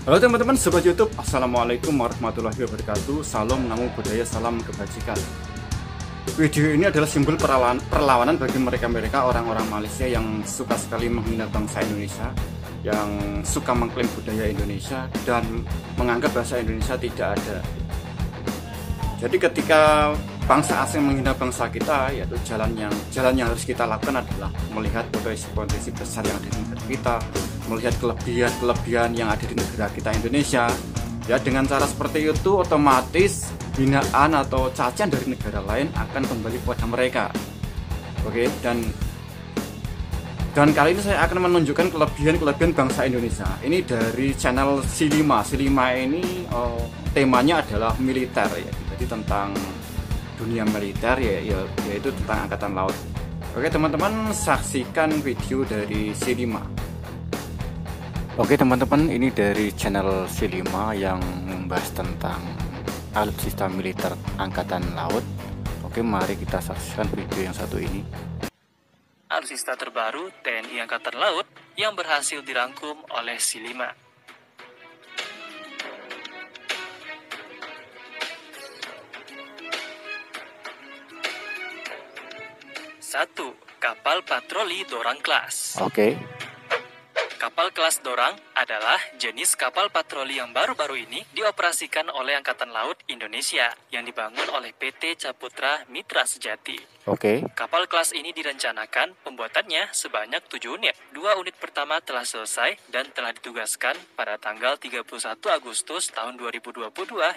Halo teman-teman sobat YouTube, Assalamualaikum warahmatullahi wabarakatuh. Salam namo buddhaya, salam kebajikan. Video ini adalah simbol perlawanan bagi mereka-mereka orang-orang Malaysia yang suka sekali menghina bangsa Indonesia, yang suka mengklaim budaya Indonesia dan menganggap bahasa Indonesia tidak ada. Jadi ketika bangsa asing menghina bangsa kita, yaitu jalan yang harus kita lakukan adalah melihat potensi besar yang ada di negara kita, melihat kelebihan yang ada di negara kita Indonesia. Ya, dengan cara seperti itu otomatis hinaan atau cacian dari negara lain akan kembali kepada mereka. Oke, dan kali ini saya akan menunjukkan kelebihan bangsa Indonesia. Ini dari channel Silima. Silima ini temanya adalah militer ya. Jadi tentang dunia militer yaitu tentang angkatan laut. Oke teman-teman, saksikan video dari Silima. Oke teman-teman, ini dari channel Silima yang membahas tentang alutsista militer angkatan laut. Oke, mari kita saksikan video yang satu ini. Alutsista terbaru TNI Angkatan Laut yang berhasil dirangkum oleh Silima. 1. Kapal patroli Dorang Class. Oke. Kapal kelas Dorang adalah jenis kapal patroli yang baru-baru ini dioperasikan oleh Angkatan Laut Indonesia yang dibangun oleh PT Caputra Mitra Sejati. Oke. Kapal kelas ini direncanakan pembuatannya sebanyak 7 unit. 2 unit pertama telah selesai dan telah ditugaskan pada tanggal 31 Agustus tahun 2022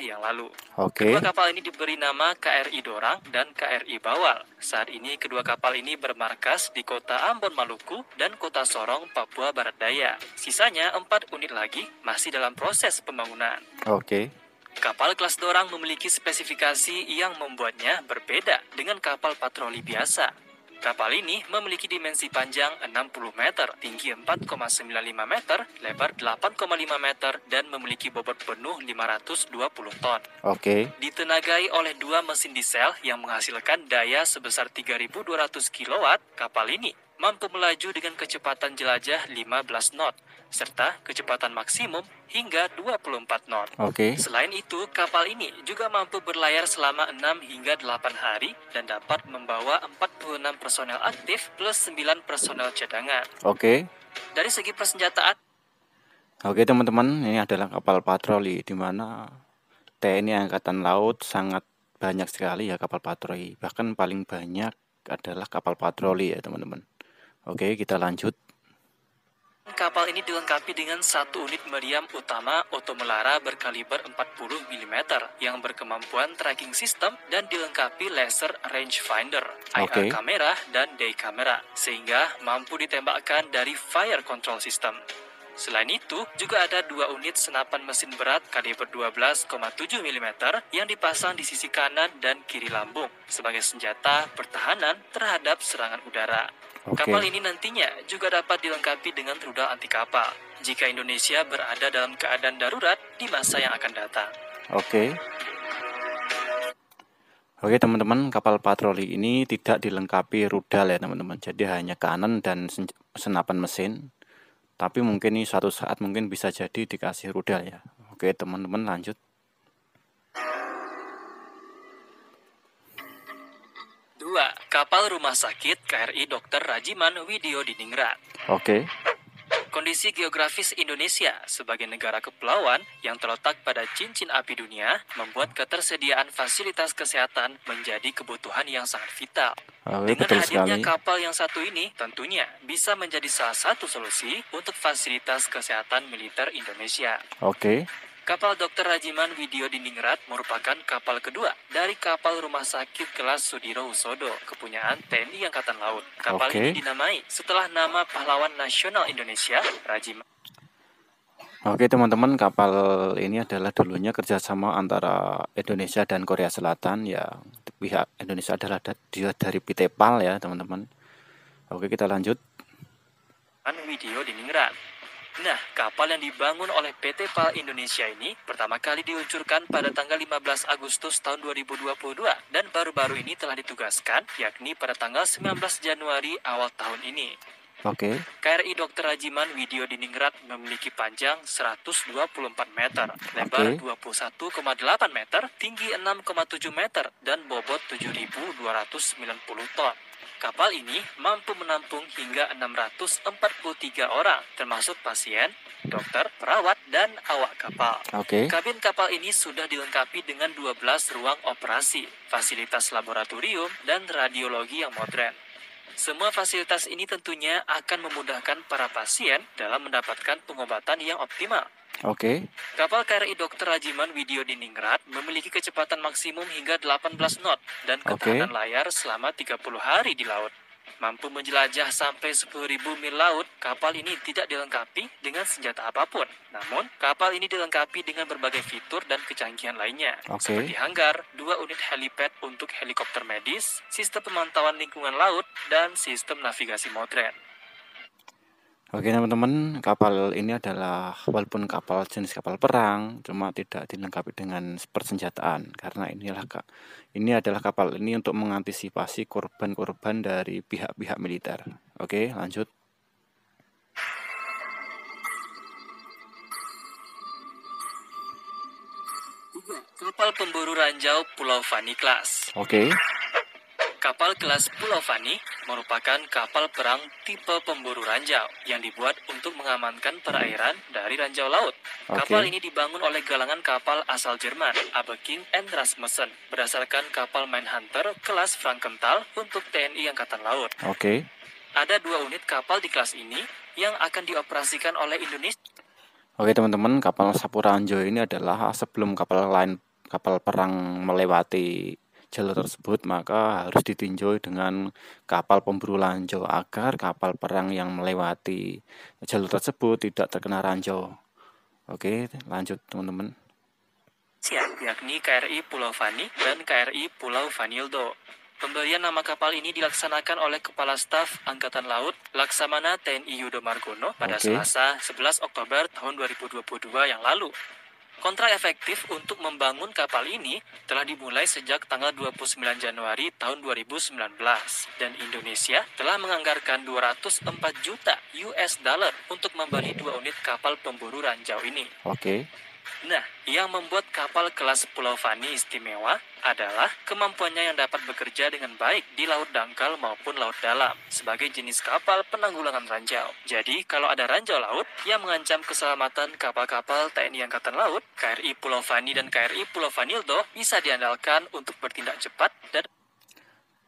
yang lalu. Oke. Kedua kapal ini diberi nama KRI Dorang dan KRI Bawal. Saat ini kedua kapal ini bermarkas di kota Ambon, Maluku dan kota Sorong, Papua Barat Daya. Sisanya 4 unit lagi masih dalam proses pembangunan. Oke. Kapal kelas Dorang memiliki spesifikasi yang membuatnya berbeda dengan kapal patroli biasa. Kapal ini memiliki dimensi panjang 60 meter, tinggi 4,95 meter, lebar 8,5 meter, dan memiliki bobot penuh 520 ton. Oke. Ditenagai oleh 2 mesin diesel yang menghasilkan daya sebesar 3.200 kW, kapal ini mampu melaju dengan kecepatan jelajah 15 knot, serta kecepatan maksimum hingga 24 knot. Oke. Selain itu, kapal ini juga mampu berlayar selama 6 hingga 8 hari dan dapat membawa 46 personel aktif plus 9 personel cadangan. Oke. Dari segi persenjataan, Oke teman-teman, ini adalah kapal patroli di mana TNI Angkatan Laut sangat banyak sekali ya kapal patroli. Bahkan paling banyak adalah kapal patroli ya teman-teman. Oke, kita lanjut. kapal ini dilengkapi dengan 1 unit meriam utama otomelara berkaliber 40 mm yang berkemampuan tracking system dan dilengkapi laser rangefinder, IR kamera, dan day kamera, sehingga mampu ditembakkan dari fire control system. Selain itu, juga ada 2 unit senapan mesin berat kaliber 12,7 mm yang dipasang di sisi kanan dan kiri lambung sebagai senjata pertahanan terhadap serangan udara. Kapal ini nantinya juga dapat dilengkapi dengan rudal anti kapal jika Indonesia berada dalam keadaan darurat di masa yang akan datang. Oke teman-teman, kapal patroli ini tidak dilengkapi rudal ya teman-teman. Jadi hanya kanan dan senapan mesin. Tapi mungkin ini suatu saat mungkin bisa jadi dikasih rudal ya. Oke teman-teman, lanjut. 2. Kapal rumah sakit KRI Dr. Rajiman Widyodiningrat. Oke. Kondisi geografis Indonesia sebagai negara kepulauan yang terletak pada cincin api dunia membuat ketersediaan fasilitas kesehatan menjadi kebutuhan yang sangat vital. Dengan hadirnya kapal yang satu ini tentunya bisa menjadi salah satu solusi untuk fasilitas kesehatan militer Indonesia. Kapal Dr. Rajiman Widyodiningrat merupakan kapal kedua dari kapal rumah sakit kelas Sudiro Husodo, kepunyaan TNI Angkatan Laut. Kapal ini dinamai setelah nama pahlawan nasional Indonesia, Rajiman. Oke teman-teman, kapal ini adalah dulunya kerjasama antara Indonesia dan Korea Selatan ya. Pihak Indonesia adalah dia dari PT PAL ya teman-teman. Oke, kita lanjut. Widyodiningrat. Nah, kapal yang dibangun oleh PT PAL Indonesia ini pertama kali diluncurkan pada tanggal 15 Agustus tahun 2022 dan baru-baru ini telah ditugaskan, yakni pada tanggal 19 Januari awal tahun ini. Oke. KRI Dr. Rajiman Widyo Diningrat memiliki panjang 124 meter, lebar Oke. 21,8 meter, tinggi 6,7 meter, dan bobot 7.290 ton. Kapal ini mampu menampung hingga 643 orang, termasuk pasien, dokter, perawat, dan awak kapal. Oke. Kabin kapal ini sudah dilengkapi dengan 12 ruang operasi, fasilitas laboratorium, dan radiologi yang modern. Semua fasilitas ini tentunya akan memudahkan para pasien dalam mendapatkan pengobatan yang optimal. Oke. Kapal KRI Dr. Rajiman Widyo Diningrat memiliki kecepatan maksimum hingga 18 knot dan ketahanan layar selama 30 hari di laut. Mampu menjelajah sampai 10.000 mil laut, kapal ini tidak dilengkapi dengan senjata apapun. Namun, kapal ini dilengkapi dengan berbagai fitur dan kecanggihan lainnya, seperti hanggar, 2 unit helipad untuk helikopter medis, sistem pemantauan lingkungan laut, dan sistem navigasi modern. Oke teman-teman, kapal ini adalah walaupun kapal jenis kapal perang, cuma tidak dilengkapi dengan persenjataan karena ini adalah kapal ini untuk mengantisipasi korban-korban dari pihak-pihak militer. Oke, lanjut. Kapal pemburu ranjau Pulau Fani Class. Oke. Kapal kelas Pulau Fani merupakan kapal perang tipe pemburu ranjau yang dibuat untuk mengamankan perairan dari ranjau laut. Kapal ini dibangun oleh galangan kapal asal Jerman, Abeking and Rasmussen, berdasarkan kapal Manhunter kelas Frankenthal untuk TNI Angkatan Laut. Ada 2 unit kapal di kelas ini yang akan dioperasikan oleh Indonesia. Oke teman-teman, kapal Sapuranjo ini adalah sebelum kapal perang melewati jalur tersebut, maka harus ditinjau dengan kapal pemburu ranjau agar kapal perang yang melewati jalur tersebut tidak terkena ranjau. Oke, lanjut teman-teman. Yakni KRI Pulau Fani dan KRI Pulau Vanildo. Pemberian nama kapal ini dilaksanakan oleh Kepala Staf Angkatan Laut Laksamana TNI Yudo Margono pada Selasa 11 Oktober tahun 2022 yang lalu. Kontrak efektif untuk membangun kapal ini telah dimulai sejak tanggal 29 Januari tahun 2019 dan Indonesia telah menganggarkan 204 juta US dollar untuk membeli 2 unit kapal pemburu ranjau ini. Nah, yang membuat kapal kelas Pulau Fani istimewa adalah kemampuannya yang dapat bekerja dengan baik di laut dangkal maupun laut dalam sebagai jenis kapal penanggulangan ranjau. Jadi, kalau ada ranjau laut yang mengancam keselamatan kapal-kapal TNI Angkatan Laut, KRI Pulau Fani dan KRI Pulau Vanildo bisa diandalkan untuk bertindak cepat dan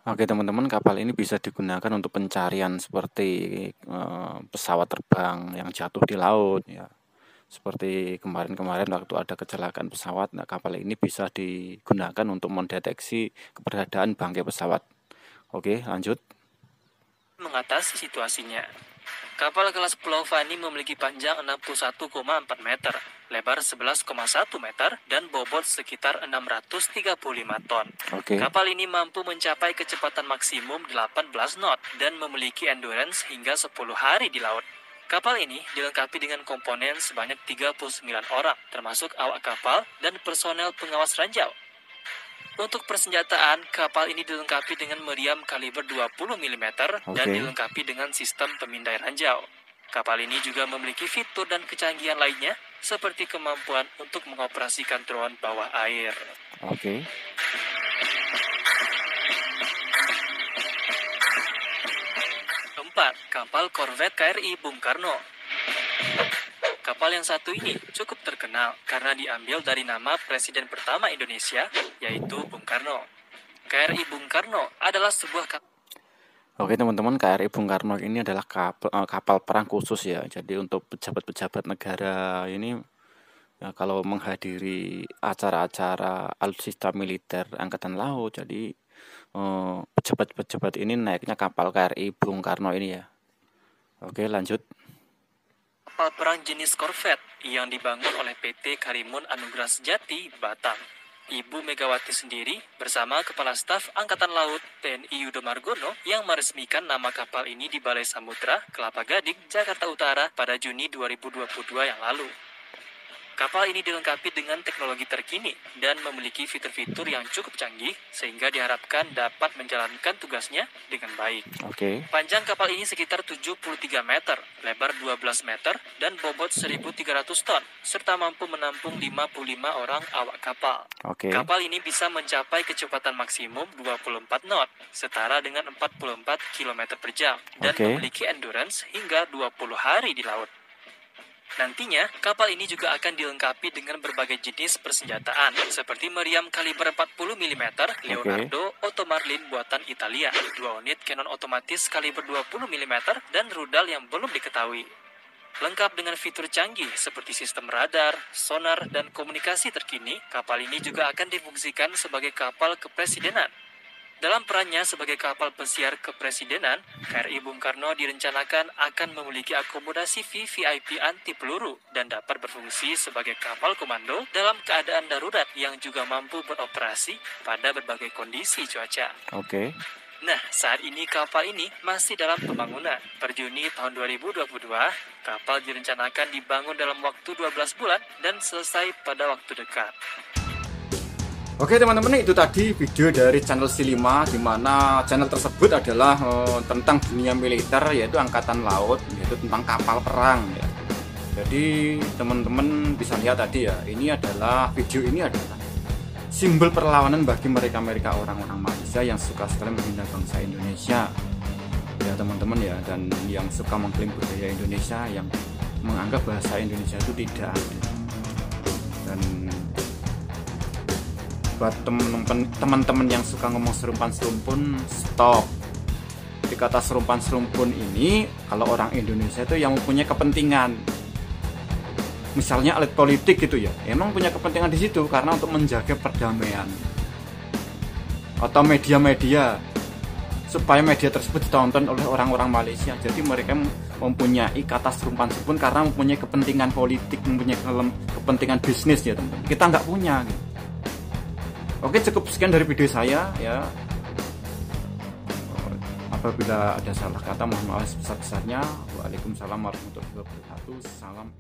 Oke teman-teman, kapal ini bisa digunakan untuk pencarian seperti pesawat terbang yang jatuh di laut ya. Seperti kemarin-kemarin waktu ada kecelakaan pesawat, nah kapal ini bisa digunakan untuk mendeteksi keberadaan bangkai pesawat. Oke, lanjut. Mengatasi situasinya. Kapal kelas Pulau Fani memiliki panjang 61,4 meter, lebar 11,1 meter, dan bobot sekitar 635 ton. Kapal ini mampu mencapai kecepatan maksimum 18 knot dan memiliki endurance hingga 10 hari di laut. Kapal ini dilengkapi dengan komponen sebanyak 39 orang, termasuk awak kapal dan personel pengawas ranjau. Untuk persenjataan, kapal ini dilengkapi dengan meriam kaliber 20 mm dan dilengkapi dengan sistem pemindai ranjau. Kapal ini juga memiliki fitur dan kecanggihan lainnya, seperti kemampuan untuk mengoperasikan drone bawah air. Kapal korvet KRI Bung Karno. Kapal yang satu ini cukup terkenal karena diambil dari nama Presiden pertama Indonesia, yaitu Bung Karno. KRI Bung Karno adalah sebuah Oke teman-teman, KRI Bung Karno ini adalah kapal perang khusus ya. Jadi untuk pejabat-pejabat negara ini ya, kalau menghadiri acara-acara alutsista militer Angkatan Laut, jadi pejabat-pejabat ini naiknya kapal KRI Bung Karno ini ya. Oke, lanjut. Kapal perang jenis korvet yang dibangun oleh PT Karimun Anugrah Sejati, Batam. Ibu Megawati sendiri bersama Kepala Staf Angkatan Laut TNI Yudo Margono yang meresmikan nama kapal ini di Balai Samudra, Kelapa Gading, Jakarta Utara pada Juni 2022 yang lalu. Kapal ini dilengkapi dengan teknologi terkini dan memiliki fitur-fitur yang cukup canggih sehingga diharapkan dapat menjalankan tugasnya dengan baik. Panjang kapal ini sekitar 73 meter, lebar 12 meter, dan bobot 1.300 ton, serta mampu menampung 55 orang awak kapal. Kapal ini bisa mencapai kecepatan maksimum 24 knot, setara dengan 44 km per jam, dan memiliki endurance hingga 20 hari di laut. Nantinya, kapal ini juga akan dilengkapi dengan berbagai jenis persenjataan, seperti meriam kaliber 40 mm Leonardo Ottomarlin buatan Italia, 2 unit Cannon otomatis kaliber 20 mm, dan rudal yang belum diketahui. Lengkap dengan fitur canggih seperti sistem radar, sonar, dan komunikasi terkini, kapal ini juga akan difungsikan sebagai kapal kepresidenan. Dalam perannya sebagai kapal pesiar kepresidenan, KRI Bung Karno direncanakan akan memiliki akomodasi VVIP anti peluru dan dapat berfungsi sebagai kapal komando dalam keadaan darurat yang juga mampu beroperasi pada berbagai kondisi cuaca. Nah, saat ini kapal ini masih dalam pembangunan. Per Juni tahun 2022, kapal direncanakan dibangun dalam waktu 12 bulan dan selesai pada waktu dekat. Oke teman-teman, itu tadi video dari channel C5, di mana channel tersebut adalah tentang dunia militer, yaitu angkatan laut, yaitu tentang kapal perang ya. Jadi teman-teman bisa lihat tadi ya, video ini adalah simbol perlawanan bagi mereka orang-orang Malaysia yang suka sekali menghina bangsa Indonesia ya teman-teman ya, dan yang suka mengklaim budaya Indonesia, yang menganggap bahasa Indonesia itu tidak ada. Dan buat teman-teman yang suka ngomong serumpan-serumpun, stop. Di kata serumpan-serumpun ini, kalau orang Indonesia itu yang mempunyai kepentingan, misalnya elit politik gitu ya, emang punya kepentingan di situ karena untuk menjaga perdamaian, atau media-media, supaya media tersebut ditonton oleh orang-orang Malaysia. Jadi mereka mempunyai kata serumpan-serumpun karena mempunyai kepentingan politik, mempunyai kepentingan bisnis ya teman-teman. Kita nggak punya gitu. Oke, cukup sekian dari video saya ya. Apabila ada salah kata, mohon maaf sebesar-besarnya. Waalaikumsalam warahmatullahi wabarakatuh. Salam.